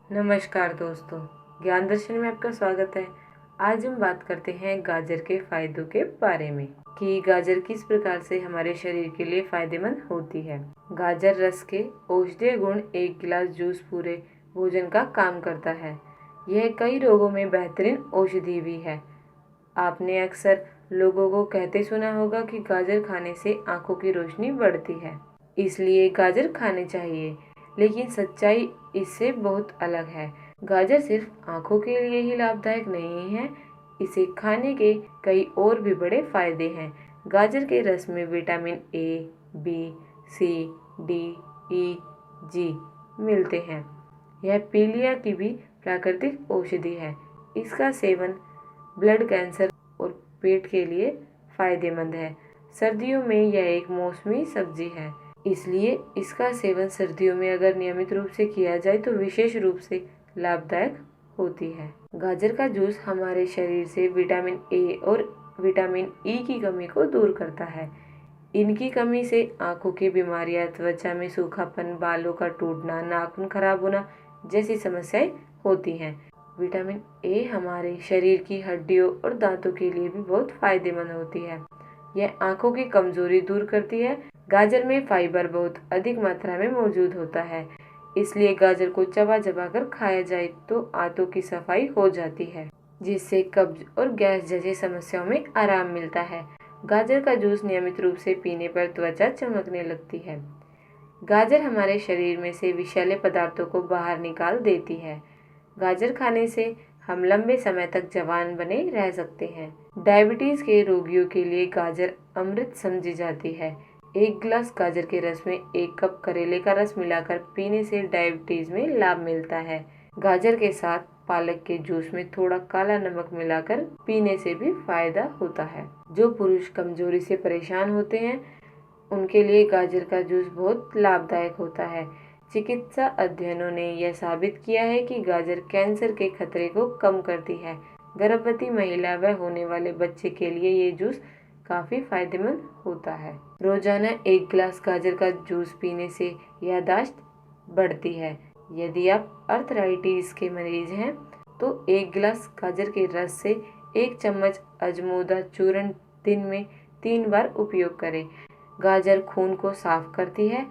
नमस्कार दोस्तों, ज्ञान दर्शन में आपका स्वागत है। आज हम बात करते हैं गाजर के फायदों के बारे में कि गाजर किस प्रकार से हमारे शरीर के लिए फायदेमंद होती है। गाजर रस के औषधीय गुण एक गिलास जूस पूरे भोजन का काम करता है। यह कई रोगों में बेहतरीन औषधि भी है। आपने अक्सर लोगों को कहते सुना होगा कि गाजर खाने से आंखों की रोशनी बढ़ती है, इसलिए गाजर खाने चाहिए। लेकिन सच्चाई इससे बहुत अलग है। गाजर सिर्फ आंखों के लिए ही लाभदायक नहीं है, इसे खाने के कई और भी बड़े फायदे हैं। गाजर के रस में vitamin A, B, C, D, E, G मिलते हैं। यह पीलिया की भी प्राकृतिक औषधि है। इसका सेवन ब्लड कैंसर और पेट के लिए फायदेमंद है। सर्दियों में यह एक मौसमी सब्जी है, इसलिए इसका सेवन सर्दियों में अगर नियमित रूप से किया जाए तो विशेष रूप से लाभदायक होती है। गाजर का जूस हमारे शरीर से विटामिन ए और विटामिन ई की कमी को दूर करता है। इनकी कमी से आंखों की बीमारियां, त्वचा में सूखापन, बालों का टूटना, नाखून खराब होना जैसी समस्याएं होती हैं। विटामिन ए हमारे शरीर की हड्डियों और दांतों के लिए भी बहुत फायदेमंद होती है। यह आंखों की कमजोरी दूर करती है। गाजर में फाइबर बहुत अधिक मात्रा में मौजूद होता है, इसलिए गाजर को चबा चबा कर खाया जाए तो आंतों की सफाई हो जाती है, जिससे कब्ज और गैस जैसी समस्याओं में आराम मिलता है। गाजर का जूस नियमित रूप से पीने पर त्वचा चमकने लगती है। गाजर हमारे शरीर में से विषैले पदार्थों को बाहर निकाल देती है। गाजर खाने से हम लंबे समय तक जवान बने रह सकते हैं। डायबिटीज के रोगियों के लिए गाजर अमृत समझी जाती है। एक गिलास गाजर के रस में 1 कप करेले का रस मिलाकर पीने से डायबिटीज में लाभ मिलता है। गाजर के साथ पालक के जूस में थोड़ा काला नमक मिलाकर पीने से भी फायदा होता है। जो पुरुष कमजोरी से परेशान होते हैं उनके लिए गाजर का जूस बहुत लाभदायक होता है। चिकित्सा अध्ययनों ने यह साबित किया है कि गाजर कैंसर के खतरे को कम करती है। गर्भवती महिला व होने वाले बच्चे के लिए ये जूस काफी फायदेमंद होता है। रोजाना 1 गिलास गाजर का जूस पीने से याददाश्त बढ़ती है। यदि आप अर्थराइटिस के मरीज हैं तो 1 गिलास गाजर के रस से 1 चम्मच अजमोदा चूर्ण दिन में 3 बार उपयोग करें। गाजर खून को साफ करती है।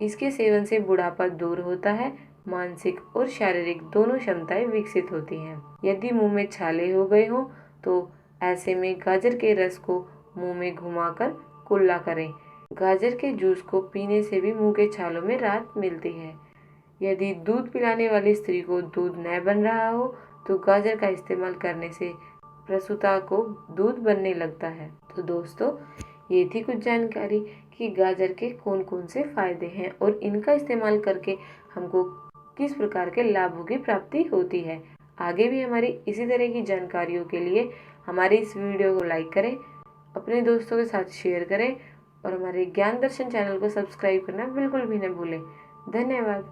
इसके सेवन से बुढ़ापा दूर होता है। मानसिक और शारीरिक दोनों क्षमताएं विकसित होती हैं। यदि मुंह में छाले हो गए हो तो ऐसे में गाजर के रस को मुंह में घुमाकर कुल्ला करें। गाजर के जूस को पीने से भी मुंह के छालों में राहत मिलती है। यदि दूध पिलाने वाली स्त्री को दूध न बन रहा हो तो गाजर का इस्तेमाल करने से प्रसूता को दूध बनने लगता है। तो दोस्तों, ये थी कुछ जानकारी कि गाजर के कौन कौन से फायदे हैं और इनका इस्तेमाल करके हमको किस प्रकार के लाभों की प्राप्ति होती है। आगे भी हमारी इसी तरह की जानकारियों के लिए हमारी इस वीडियो को लाइक करें, अपने दोस्तों के साथ शेयर करें और हमारे ज्ञान दर्शन चैनल को सब्सक्राइब करना बिल्कुल भी न भूलें। धन्यवाद।